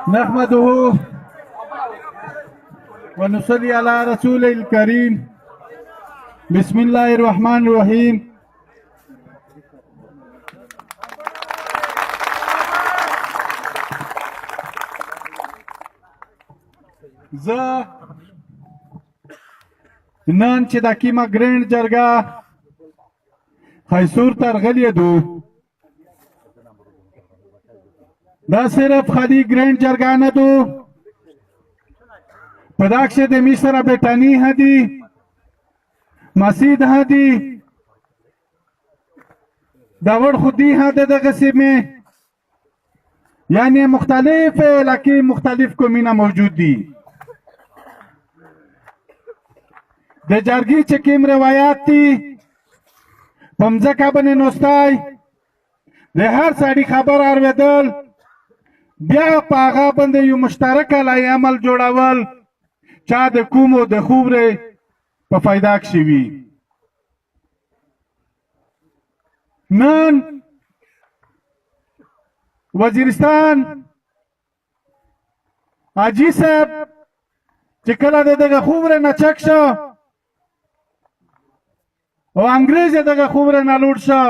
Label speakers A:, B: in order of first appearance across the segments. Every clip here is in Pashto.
A: نحمده ونصلي على رسول الكريم بسم الله الرحمن الرحيم. زه نن چې د کیما گرینڈ جرگہ خیسور ترغلی دو دا صرف خالی گرینڈ جرگہ نه دو پداکش د مصر بیٹانی هدی مسجد هدی داور خودی هده دغه سیمه یعنی مختلف علاقے مختلف کومینه موجود دی. د جرگی چې کوم روایات دي پمځکه باندې نوستای د هر سړي خبر اوریدل بیا په هغه باندې یو مشترک لای عمل جوړول چا د کومو د خوبره په فایده کې وي. نن وزیرستان حاجی صاحب چې کله دغه خوبره نه چک شو او انګریز دغه خوبره نه لوټ شو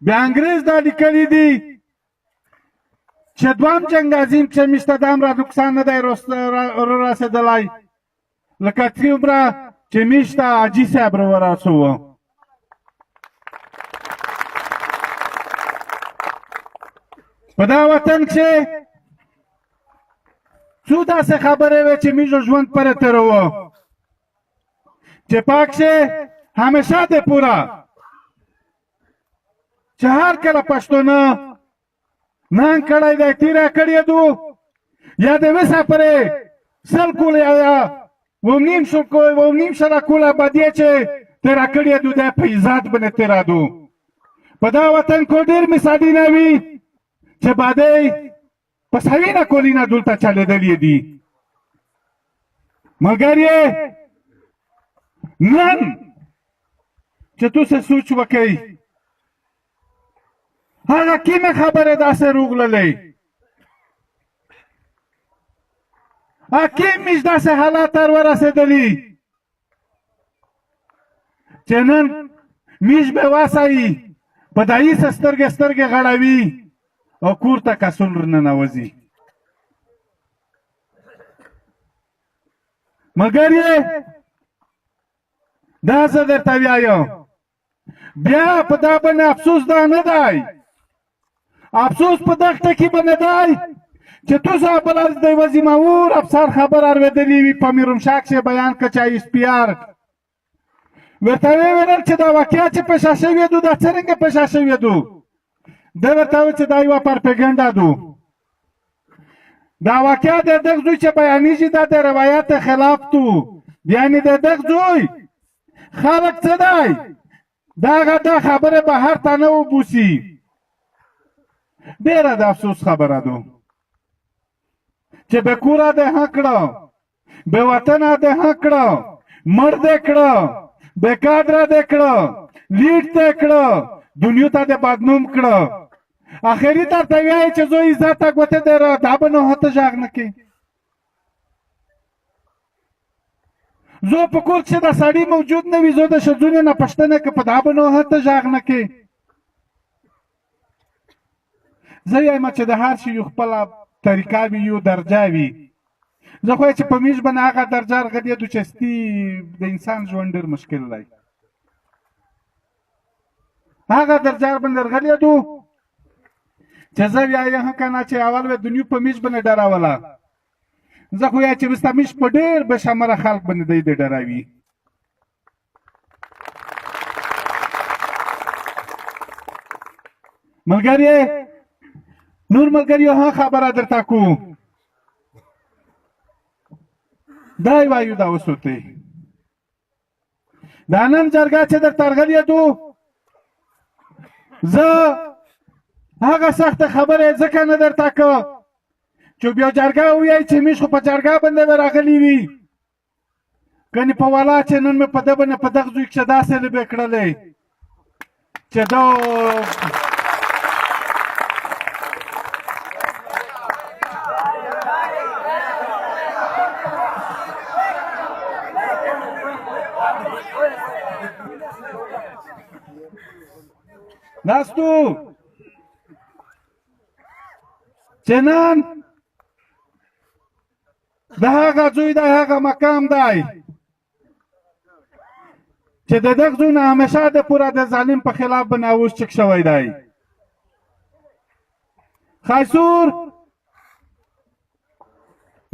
A: بیا انګریز دا لیکلی دی چې دوام جنګ عظیم چې میشته دام را نقصان نه دی رسېدلی لکه څومره چې میشته حاجي صاحب را ورسوه. په دا وطن کښې څو داسې خبرې وې چې میږو ژوند پرې تېروه چې پاک کښې همیشه دې پوره چې هر کله پښتونه نن کړی دی تیره کړې دو یا د وسه پرې سل کول یا ومنیم شله کوله بدیه چې تیره کړې دو دی په عزت باندې تیره دو. په دا وطن کو ډېر مثالونه وي چې بدی په سوینه کولینه دلته چلېدلې دي. ملګرې نن چې تاسو سوچ وکئ هغه کومه خبره داسې روغللې هغه کومې داسې حالات ورسېدلي چې نن میش به واسایي په دایي سترګې سترګې غړوي او کور ته کسول ننوځي. ملګرې دا زه درته وایم بیا په دا باندې افسوس دا نه دی افسوس په دغه ټکي باندې دی چې تاسو بل د وزیمور افسر خبر اوریدلی وي په میرمشاک چې بیان کړ چې ایس پی آر ورته ویل چې دا واقعیا چې په شاشه وي دو دا څنګه په شاشه وي دو دا ورته چې دا یو پروپاګاندا دو دا واقعیا د دغه ځای چې بیانېږي دا د روایت خلاف تو یعنی د دغه ځای خلک څه دی دا خبره بهر ته نه وبوسي. ډېره د افسوس خبره ده چې بې کوره دې ها کړه بې وطنه دې ها کړه مړ دې کړه بې کادره دې کړه لیډ دې کړه دنیا ته دې بدنوم کړه اخري ته ورته وایي چې زه عزت ته ګوتې در دا به نه هته غږ نه کوي. زه په کور کښې د سړي موجود نه وي زه د ښځونې نه پوښتنه که په دا به نو هلته غږ نه کوي. زه وایم چې د هر شي یو خپله طریقه وي یو درجه وي. زه خو چې په میژ باندې هغه درجه رغدېدو چې ستی د انسان ژوند ډېر مشکل دی هغه درجه باندې رغدېدو چې زه وایم که نه چې اول به دنیا په میژ باندې ډروله زه خو یا چې وستا میش په ډېر بشمره خلک باندې دی د ډراوي. ملګرې نور ملګریو ها خبره درته کو دا وایو دا وسوتې دا نن جرګه چې درته راغلې دو زه هغه سخته خبره ځکه نه درته کو چې بیا جرګه وایي چې میش خو په جرګه باندې راغلی وي کني په والا چې نن مې په ده باندې په دغه ځای کښې داسې لبې کړلی چې دا ناستو چې نن د هغه زوی د هغه مقام دی چې د دغه زوی نه همیشه د پوره د ظالم په خلاف باندې اوس چک شوی دی. خیسور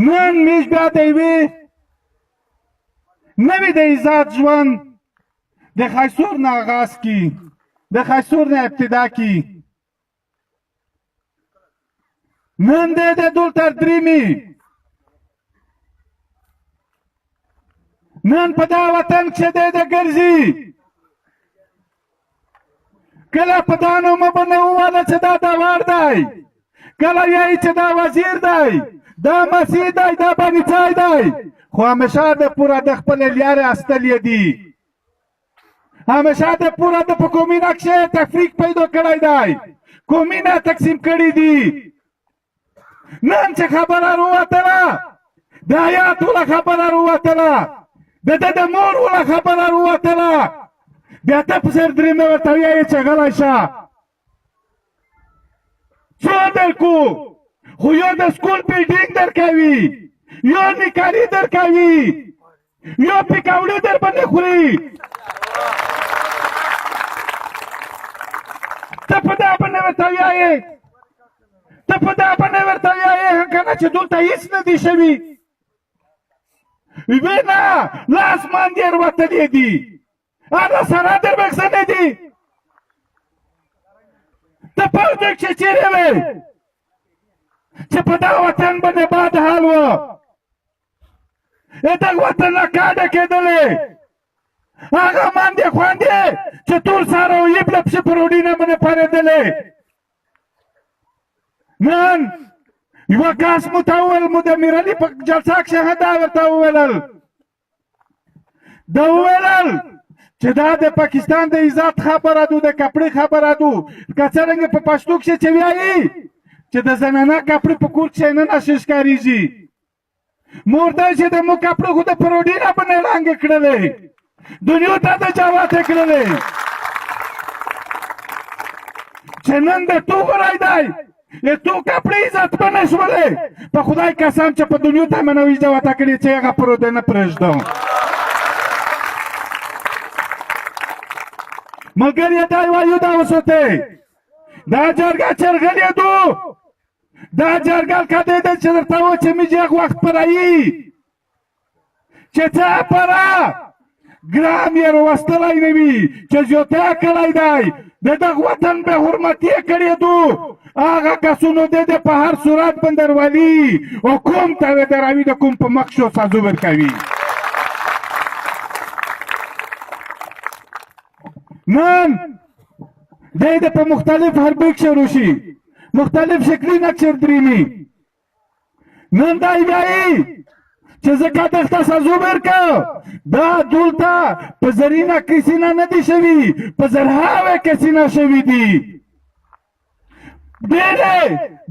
A: نن میش بیا د یوې نوې د عزت ژوند د خیسور نه آغاز کی، د خیسور نه ابتدا کی. نن دی د دلته دریمي، نن په دا وطن کښې دی د ګرځي. کله په دا نومه به نه وویله چې دا داور دی، کله یایي چې دا وزیر دی، دا مسیح دی، دا بانیچای دی، خو همیشه د پوره د خپلې لیارې استلې دي. همیشه د پوره د په قومینه کښې تفریق پیدا کړی دی، قومینه تقسیم کړي دي. نن چې خبره رووتله د حیات وله خبره رووتله، د ده د مور وله خبره رووتله، بیا ته په سر درېمه ورته وایې چې غلی شه. څه درکو؟ خو یو د سکول بیلډینګ درکوي، یو نکالي درکوي، یو پکوړې در باندې خوري. ته په دا باندې ورته وایې، ته په دا باندې ورته وایې که نه چې دلته هېڅ نه دي شوي. وی نه، له اسمان دې وتلي دي، هله سره در بخښنې دي. ته پوځ کښې چېرې وې چې په دا وطن باندې باد حال و، دغه وطن نه کاډه کېدلې، هغه ماندې خوندې چې تور ساره و یب له پښې په روډینه باندې پارېدلې. نن یوه کس مو ته وویل، مو د میرعلي په جلسه کښې دا ورته وویلل، دا وویلل چې دا د پاکستان د عزت خبره دو، د کپړې خبره دو. که څرنګه په پښتو کښې چې وایي چې د زنانه کپړې په کور کښې نه نشي ښکارېږي، مور دی چې د مو کپړې خو د په روډینه باندې ړنګې کړلې، دنیا ته د جواتې کړلې، چې نن د تو غوری دی، تو کپړې عزتمنې شولې. په خدای قسم چې په دنیا ته مې نه وي جوته کړې چې هغه په روډۍ نه پرېږدم. ملګري دا وایو دا وسوتی، دا جرګه چرغلې دو، دا جرګه کدی دی چې درته و چې میږ یغ وخت پرهیي چې څه پره ګرام یې روستلی نه وي، چې زیاتی کړی دی، د دغه وطن بې حرمتي یې کړې دو. هغه کسونو دی د په هر صورت بندروالي او کوم ته یې دروي، د کوم په مخ شو سازو ورکوي. نن دی د په مختلف حربې کښې روشي، مختلف شکلي نقشې درېمي. نن دی وایي چې زه که دغته سازو ورکړم، دا دلته په زرینه کسینه نه دي شوي، په زرهاوې کسینه شوي دي. ډېرې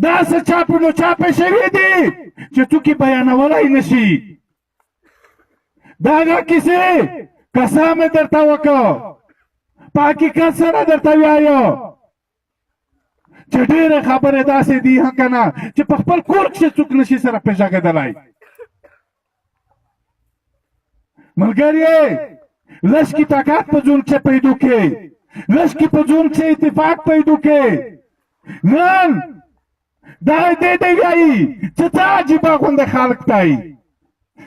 A: داسې چاپې نو چاپې شوي دي چې څوک یې بیانولی نه شي. د هغه کیسې قسم یې درته وکړ، په حقیقت سره درته وایو چې ډېرې خبرې داسې دي که نه چې په خپل کور کښې څوک نشي سره پېژغېدلی. ملګري لږ کې طاقت په ژوند کښې پیدا کړې، لږ کې په ژوند کښې اتفاق پیدا کړې. نن دا دی وایي چې څه عجیبه غوندې خلک دی،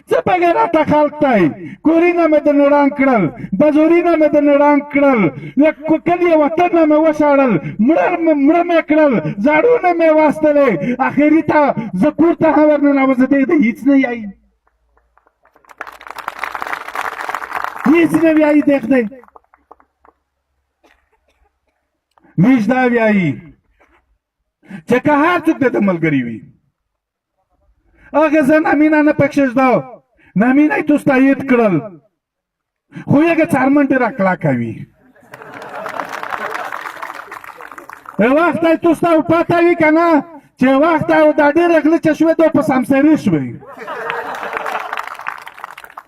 A: څه بغیرته خلک دی. کورونه مې درنه ړنګ کړل، بازارونه مې درنه ړنګ کړل، له کلي وطن نه مې وشاړل، مړه مې کړل، زاړونه مې واستلې، اخري ته زه کور ته هم ورننوځېدی، دی هېڅ نه وایي، هېڅ نه وایي. دیخ دی میش دا وایي چې که هر څوک د ده ملګري وي، هغه زه نمینه نه پکښې ږده، نمینه یې توس تایید کړل، خو هغه څرمن ډېره کلکه وي. یو وخت یې توس ته پته وي که نه چې یو وخت دا ډېرې غلچه شوې، دا په سمسري شوې.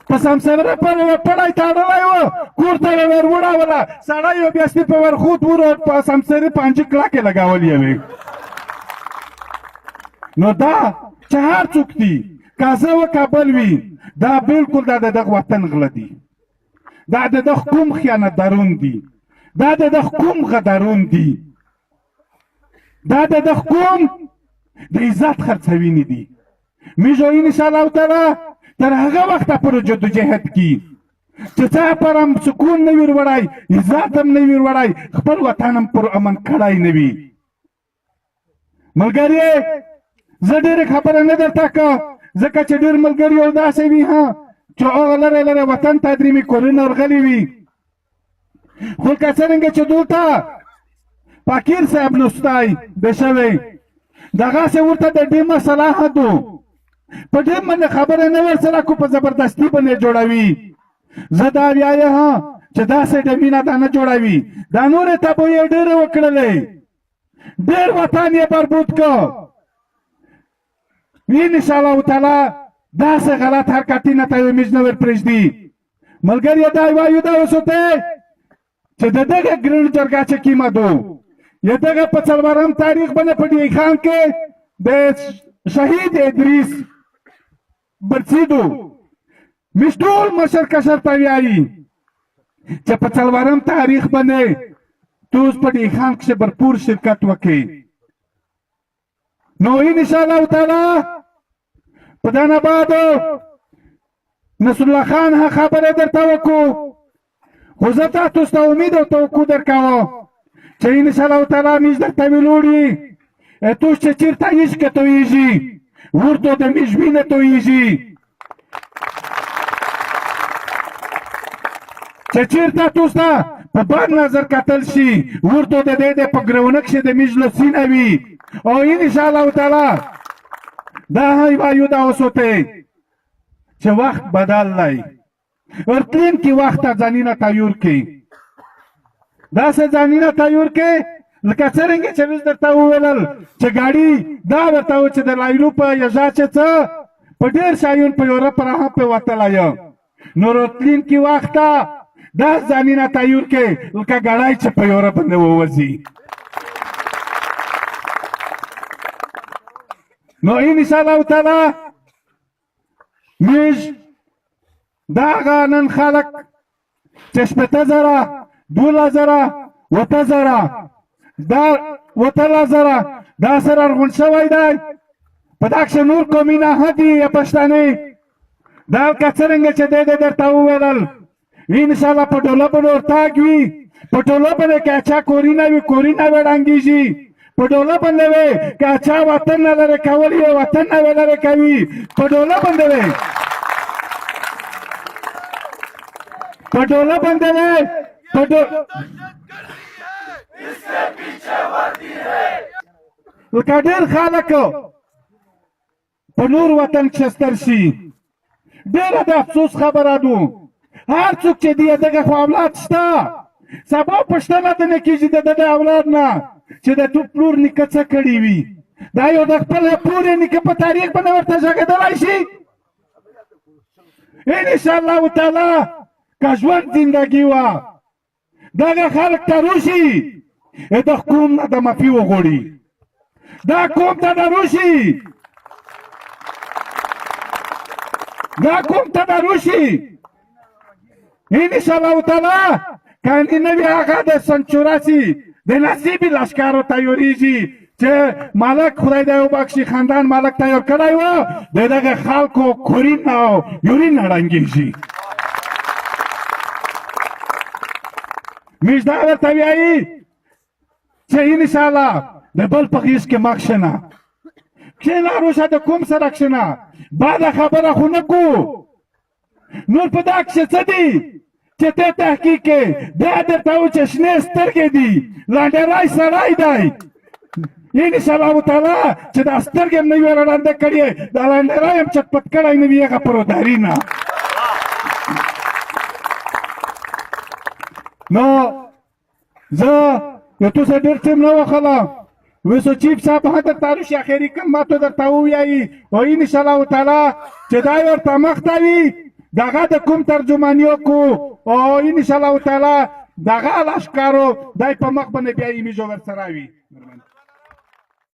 A: په سمسره پورې پړی تړلی و کور ته یې ور وړوله سړی یې بیا سپي په ورخوت ور په سمسرې پانجې کلکې لګولې وې نو دا چې هر څوک دي که زه و کابل وي دا بالکل دا د دغه وطن غله دي دا د دغه کوم خیانتدارون دي دا د دغه کوم غدارون دي دا د دغه کوم د عزت خرڅوینې دي موږ انشاءالله تعالی تر هغه وخته پورې جدوجهد کی چې چا پر هم سکون نه وي وړی عزت هم نه وي وړی خپل وطن هم پر امن کړی نه وي ملګري زه ډېرې خبره نه درته که ځکه چې ډېر ملګري یو داسې وي چې هغه لرې لرې وطن ته درېمې کورونه ورغلي وي خو که څرنګه چې دلته فقیر صاحب نستی دی شوی دغسې ورته د ډېر مصلحت و په ډېر باندې خبره نه ورسره کو په زبردستي باندې جوړوي زه دا وایم چې داسې ډمینه دا نه جوړوي دا نورې تبویې ډېرې وکړلې ډېر وطن یې بربود که انشاءالله تعالی داسې غلط حرکتونه ته یې موږ نه ورپرېږدي ملګري دا وایو دا وسوتی چې د دغه ګرینډ جرګه چې کیمه دو یا دغه په 4 تاریخ باندې په ډی خان کې د شهید ادریس برسیدو موږ ټول مشر کشر ته وایي چې په 4 تاریخ باندې تو اوس په ډی خان کې برپور شرکت وکړي نو انشاءالله تعالی په دا نه بعد نصرالله خان خبره درته وکړو خو زه تاسو ته امید او توقع درکوم چې انشاءالله تعالی موږ درته ویلوړي تو چې چېرته عشق تویږي ورته د موږ وینه تویږي چې چېرته تاسو ته په بد نظر کتل شي ورته د دې په ګرونه کښې د موږ له سینه وي او انشاءالله تعالی دا وایو دا وسوتی چې وخت بدل دی ورتلونکي وخت ته ځانونه تیار کړي داسې ځانونه تیار کړي لکه څرنګه چې موږ درته وویل چې ګاډي دا ورته و چې د لایلو په یژا چې څه په ډېر شیان په یورپ راهم په وتلی نو راتلونکي وخت ته دا ځانونه تیار کړي لکه ګاډی چې په یورپ باندې ووځي نو انشاءالله تعالی موږ دغه نن خلک چې 80,000 12,000 8,000 دا 8,000 دا سره رغون شوی دی په دا کښې نور قومونه دي پښتانه دا که څرنګه چې دی درته وویل انشاءالله په ټوله باندې ورتاګ وي په ټوله باندې که چا کورونه وي کورونه به ړنګېږي په ټوله باندې وي که چا وطن نه لرې کول یې وطن نه به لرې کوي په ټوله باندې وي په ټوله باندې وي لکه ډېر خلک په نور وطن کښې ستر شي ډېره د افسوس خبره ده هر څوک چې دی دغه خو اولاد شته سبا پوښتنه ترنه کېږي د دغه اولاد نه چې د تو پلور نیکه څه کړي وي دا یو د خپل پلور نیکه په تاریخ باندې ورته غږېدلی شي انشاءالله تعالی که ژوند زندګي وه دغه خلک ته روشي د قوم نه د معافي وغواړي دا قوم ته د روشي دا قوم ته د روشي انشاءالله تعالی که نه وي هغه د سن 84 د نصیبي لښکرو تیارېږي چې مالک خدای دی وبخښي خاندان مالک تیار کړی و د دغه خلکو کورین او یورین ړنګېږي موږ دا ورته وایي چې انشاءالله د بل په غېږ کې مه کښېنه کښېنه روشه د کوم سره کښېنه بده خبره خو نه کو نور په دا کښې څه دي چې ته تحقیق کې بیا درته و چې شنې سترګې دي لنډری سړی دی انشاءالله تعالی چې دا سترګې هم نه وي ړنده کړې دا لنډری هم چټپټ کړی نه وي هغه پروداري نه نو زه یو تو څه ډېر ټیم نه وخلم ویسو چیف صاحب هغه درته روشي اخري کلماتو درته ووایي او انشاءالله تعالی چې دا ورته مخ ته وي دغه د کوم ترجماني وکړو او انشاءالله تعالی دغه لښکارو دای په مخ باندې بیا ایمیجو ورسره وي.